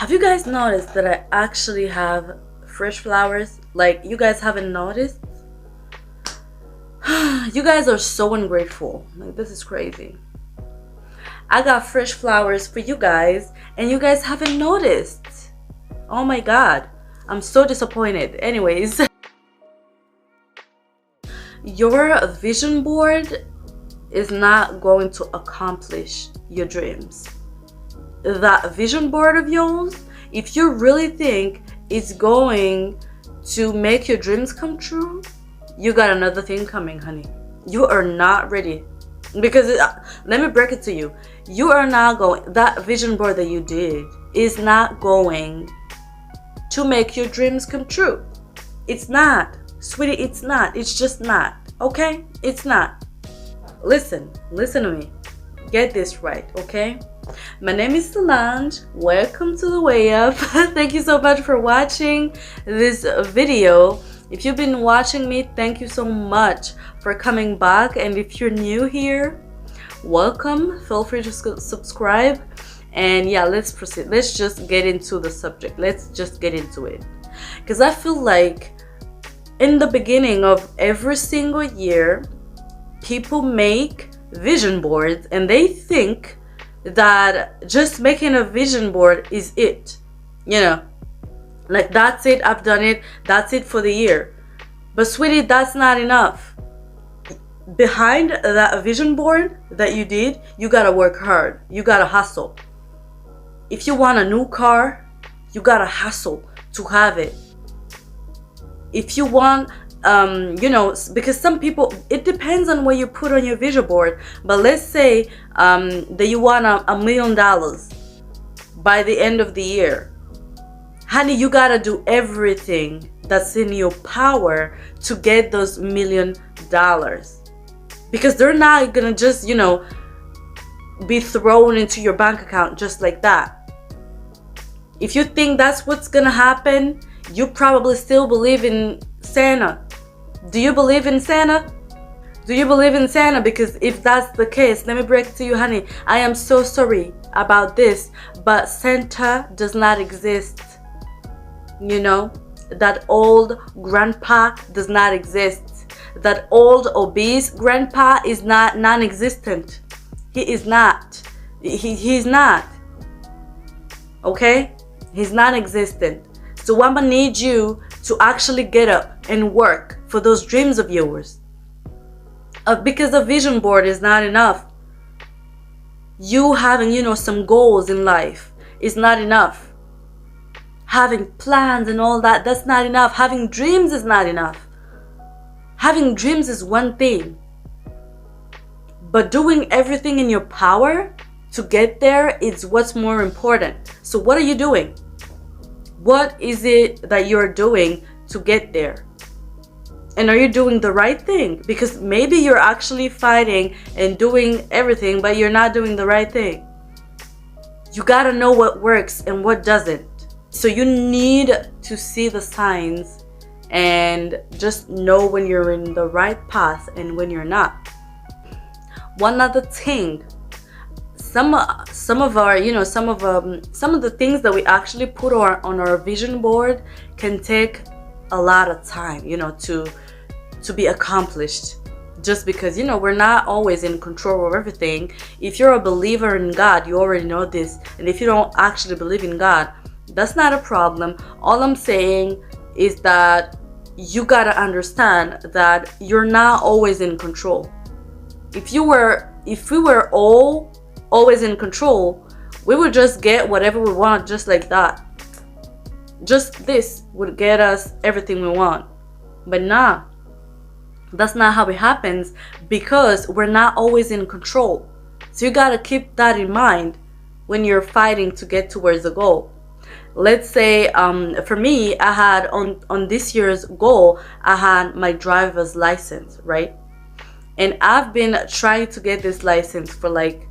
Have you guys noticed that I actually have fresh flowers? Like, you guys haven't noticed? You guys are so ungrateful. Like, this is crazy. I got fresh flowers for you guys, and you guys haven't noticed. Oh my god. I'm so disappointed. Anyways, your vision board is not going to accomplish your dreams. That vision board of yours, if you really think it's going to make your dreams come true, you got another thing coming, honey. You are not ready. Because let me break it to you. You are not going, that vision board that you did is not going to make your dreams come true. It's not. Sweetie, it's not. It's just not. Okay? It's not. Listen to me. Get this right, okay? My name is Solange. Welcome to the Way Up. Thank you so much for watching this video. If you've been watching me, thank you so much for coming back. And if you're new here, welcome. Feel free to subscribe. And yeah, let's proceed. Let's just get into the subject. Let's just get into it. Because I feel like in the beginning of every single year, people make vision boards and they think that just making a vision board is it. You know, like that's it, I've done it, that's it for the year. But sweetie, that's not enough. Behind that vision board that you did, you gotta work hard. You gotta hustle. If you want a new car, you gotta hustle to have it. If you want, you know, because some people, it depends on what you put on your vision board. But let's say that you want $1 million by the end of the year. Honey, you gotta do everything that's in your power to get those $1 million. Because they're not gonna just, you know, be thrown into your bank account just like that. If you think that's what's gonna happen, you probably still believe in Santa. Do you believe in Santa? Do you believe in Santa? Because if that's the case, let me break it to you, honey. I am so sorry about this, but Santa does not exist. You know, that old grandpa does not exist. That old obese grandpa is not non-existent. He is not. He's not. Okay? He's non-existent. So I'm gonna need you to actually get up and work for those dreams of yours. Because a vision board is not enough. You having, you know, some goals in life is not enough. Having plans and all that, that's not enough. Having dreams is not enough. Having dreams is one thing. But doing everything in your power to get there is what's more important. So what are you doing? What is it that you're doing to get there? And are you doing the right thing? Because maybe you're actually fighting and doing everything, but you're not doing the right thing. You gotta know what works and what doesn't. So you need to see the signs and just know when you're in the right path and when you're not. One other thing, some of our, you know, some of the things that we actually put on our vision board can take a lot of time, you know, to be accomplished. Just because, you know, we're not always in control of everything. If you're a believer in God, you already know this. And if you don't actually believe in God, that's not a problem. All I'm saying is that you gotta understand that you're not always in control. If we were always in control, we would just get whatever we want just like that. Just this would get us everything we want. But nah, that's not how it happens, because we're not always in control. So you gotta keep that in mind when you're fighting to get towards the goal. Let's say for me, I had on this year's goal, I had my driver's license, right? And I've been trying to get this license for like,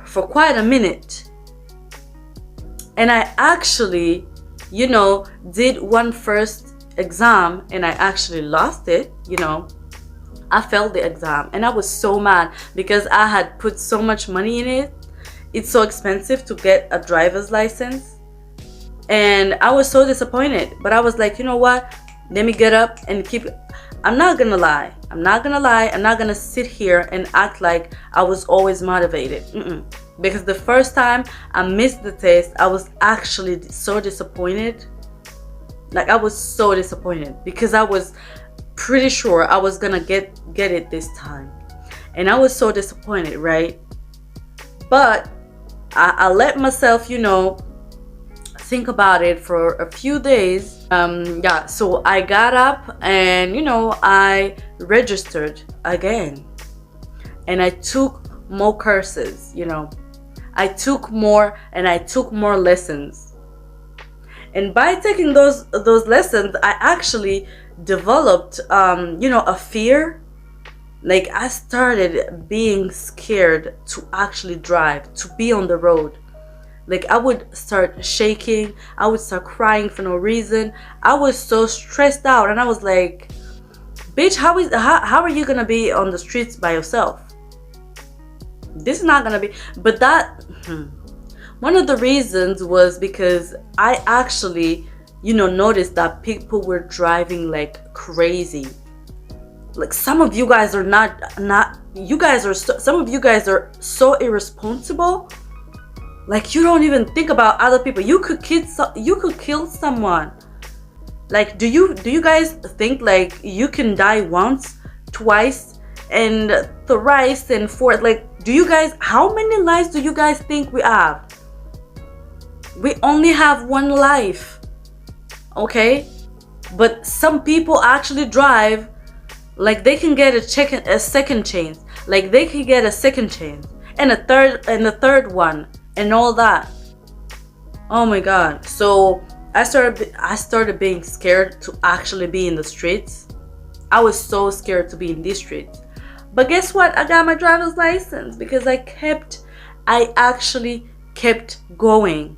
for quite a minute. And I actually, you know, did one first exam and I actually lost it, you know. I failed the exam and I was so mad because I had put so much money in it it's so expensive to get a driver's license. And I was so disappointed, but I was like, you know what, let me get up and keep. I'm not gonna lie, I'm not gonna sit here and act like I was always motivated. Because the first time I missed the test, I was actually so disappointed. Like, I was so disappointed because I was pretty sure I was gonna get it this time, and I was so disappointed, right? But I let myself, think about it for a few days. So I got up and I registered again, and I took more courses. I took more, and I took more lessons. And by taking those lessons, I actually developed a fear. Like, I started being scared to actually drive, to be on the road. Like, I would start shaking, I would start crying for no reason. I was so stressed out, and I was like, bitch, how are you gonna be on the streets by yourself? This is not gonna be. But that one of the reasons was because I actually noticed that people were driving like crazy. Like, some of you guys are some of you guys are so irresponsible. Like, you don't even think about other people. You could kill someone. Like, do you guys think like you can die once, twice, and thrice and fourth? Like, how many lives do you guys think we have? We only have one life. Okay? But some people actually drive like they can get a second chance. Like, they can get a second chance and a third one and all that. Oh my god. So I started being scared to actually be in the streets. I was so scared to be in these streets. But guess what? I got my driver's license because I actually kept going.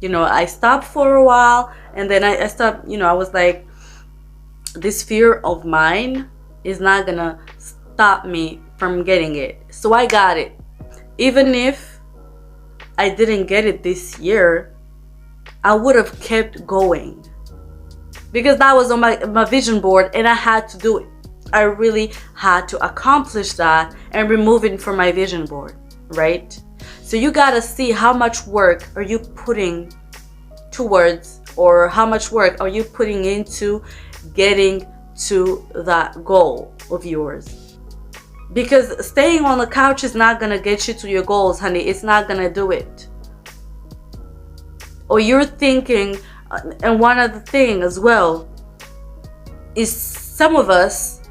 I stopped for a while, and then I stopped. I was like, this fear of mine is not gonna stop me from getting it. So I got it. Even if I didn't get it this year, I would have kept going, because that was on my vision board, and I had to do it. I really had to accomplish that and remove it from my vision board, right? So you gotta see how much work are you putting towards, or how much work are you putting into getting to that goal of yours. Because staying on the couch is not gonna get you to your goals, honey. It's not gonna do it. Or you're thinking, and one other thing as well is, some of us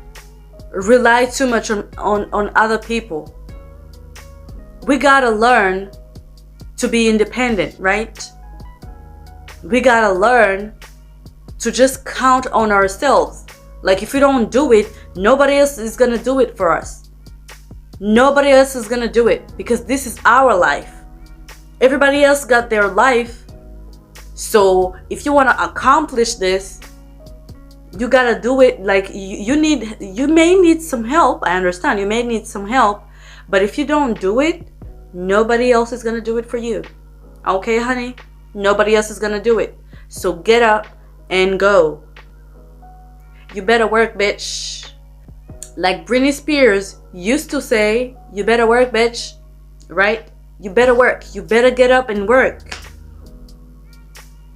rely too much on other people. We gotta learn to be independent, right? We gotta learn to just count on ourselves. Like, if we don't do it, nobody else is gonna do it for us. Nobody else is gonna do it, because this is our life. Everybody else got their life. So if you want to accomplish this, you gotta do it. Like, you may need some help. I understand you may need some help, but if you don't do it, nobody else is gonna do it for you. Okay, honey? Nobody else is gonna do it. So get up and go. You better work, bitch. Like Britney Spears used to say, you better work, bitch. Right? You better work. You better get up and work.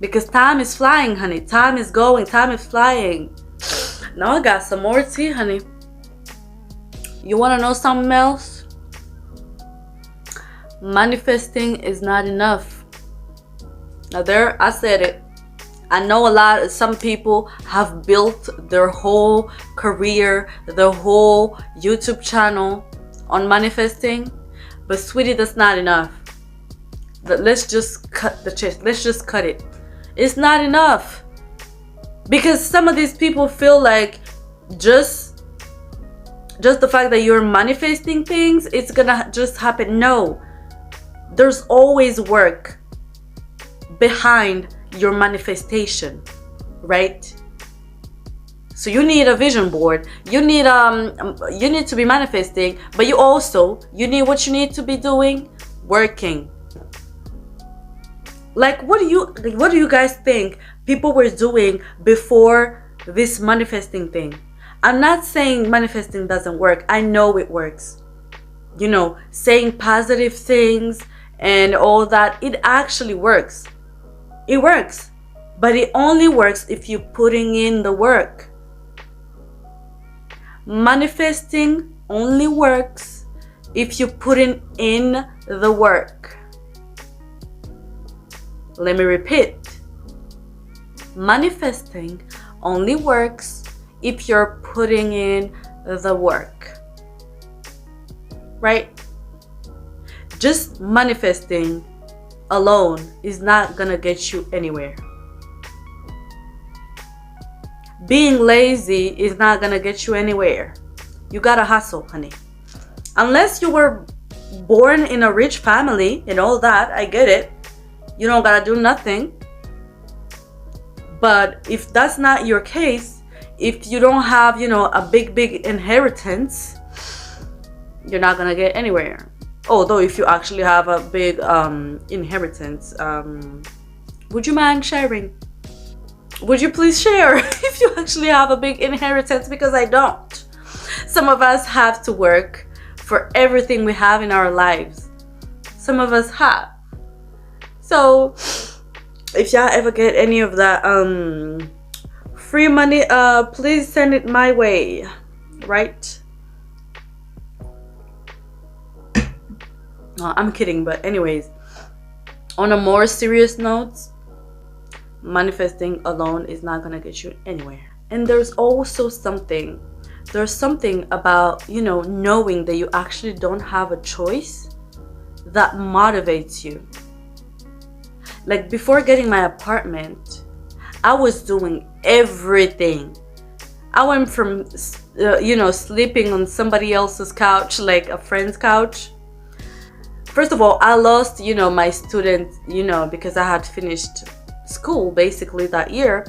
Because time is flying, honey. Time is going. Time is flying. Now I got some more tea, honey. You want to know something else? Manifesting is not enough. Now there, I said it. I know some people have built their whole career, their whole YouTube channel on manifesting. But sweetie, that's not enough. But let's just cut the chest. Let's just cut it. It's not enough. Because some of these people feel like just the fact that you're manifesting things, it's gonna just happen. No. There's always work behind your manifestation, right? So you need a vision board. You need to be manifesting, but you need what you need to be doing. working. Like, what do you guys think people were doing before this manifesting thing? I'm not saying manifesting doesn't work. I know it works. You know, saying positive things and all that, it actually works. It works. But it only works if you're putting in the work. Manifesting only works if you're putting in the work. Let me repeat. Manifesting only works if you're putting in the work. Right? Just manifesting alone is not gonna get you anywhere. Being lazy is not gonna get you anywhere. You gotta hustle, honey. Unless you were born in a rich family and all that, I get it. You don't gotta do nothing. But if that's not your case, if you don't have, a big inheritance, you're not gonna get anywhere. Although if you actually have a big inheritance, would you mind sharing? Would you please share if you actually have a big inheritance? Because I don't. Some of us have to work for everything we have in our lives. Some of us have. So if y'all ever get any of that free money, please send it my way, right? I'm kidding, but anyways, on a more serious note, manifesting alone is not gonna get you anywhere. And there's something about, knowing that you actually don't have a choice that motivates you. Like, before getting my apartment, I was doing everything. I went from sleeping on somebody else's couch, like a friend's couch. First of all, I lost my student, because I had finished school basically that year,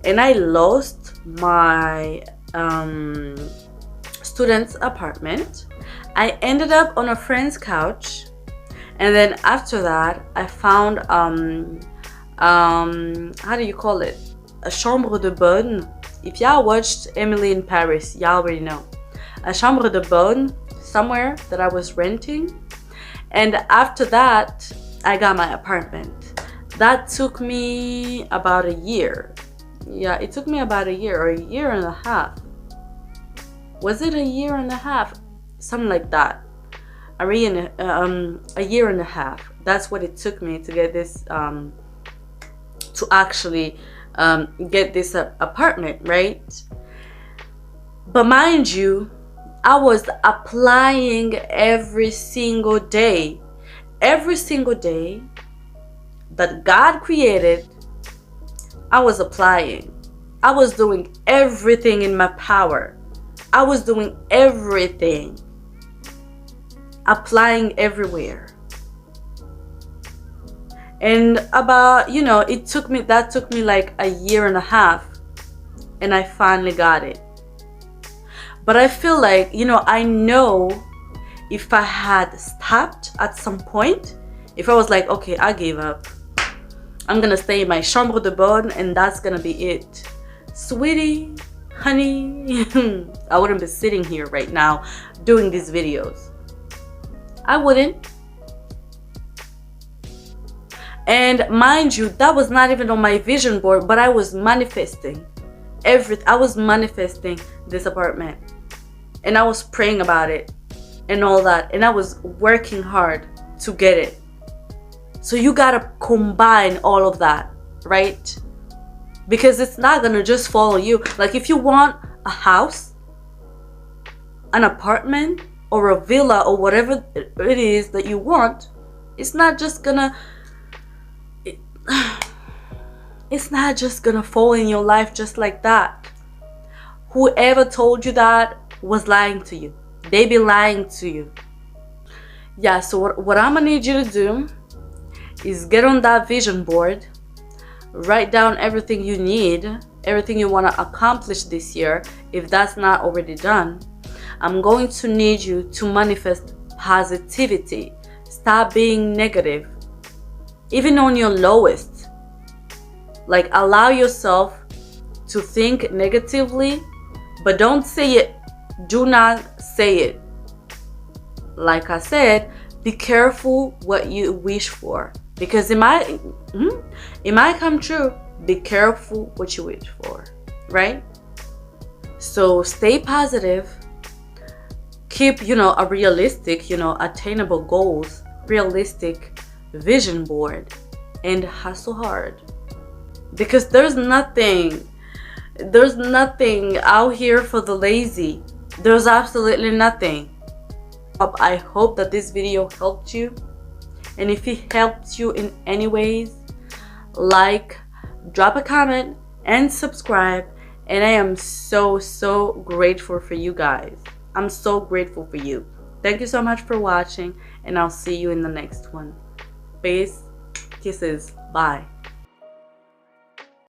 and I lost my student's apartment. I ended up on a friend's couch, and then after that I found how do you call it, a chambre de bonne. If y'all watched Emily in Paris, y'all already know. A chambre de bonne somewhere that I was renting, and after that I got my apartment. That took me about a year. Yeah, it took me about a year or a year and a half. Was it a year and a half? Something like that. A year and a half. That's what it took me to get this, to actually get this apartment, right? But mind you, I was applying every single day. Every single day that God created, I was applying. I was doing everything in my power. I was doing everything. Applying everywhere. And about, that took me like a year and a half, and I finally got it. But I feel like, I know if I had stopped at some point, if I was like, okay, I gave up, I'm gonna stay in my chambre de bonne and that's gonna be it, sweetie, honey, I wouldn't be sitting here right now doing these videos. I wouldn't. And mind you, that was not even on my vision board, but I was manifesting I was manifesting this apartment, and I was praying about it and all that, and I was working hard to get it. So you gotta combine all of that, right? Because it's not gonna just fall on you. Like, if you want a house, an apartment, or a villa, or whatever it is that you want, it's not just gonna fall in your life just like that. Whoever told you that was lying to you. They be lying to you. Yeah, so what I'm gonna need you to do is get on that vision board, write down everything you need, everything you want to accomplish this year. If that's not already done, I'm going to need you to manifest positivity. Stop stop being negative, even on your lowest. Like, allow yourself to think negatively, but don't say it. Do not say it. Like I said, be careful what you wish for, because it might come true. Be careful what you wish for, right? So stay positive. Keep, a realistic, attainable goals, realistic vision board, and hustle hard. Because there's nothing out here for the lazy. There's absolutely nothing. I hope that this video helped you, and if it helped you in any ways, like, drop a comment, and subscribe. And I am so grateful for you guys. I'm so grateful for you. Thank you so much for watching, and I'll see you in the next one. Peace, kisses, bye.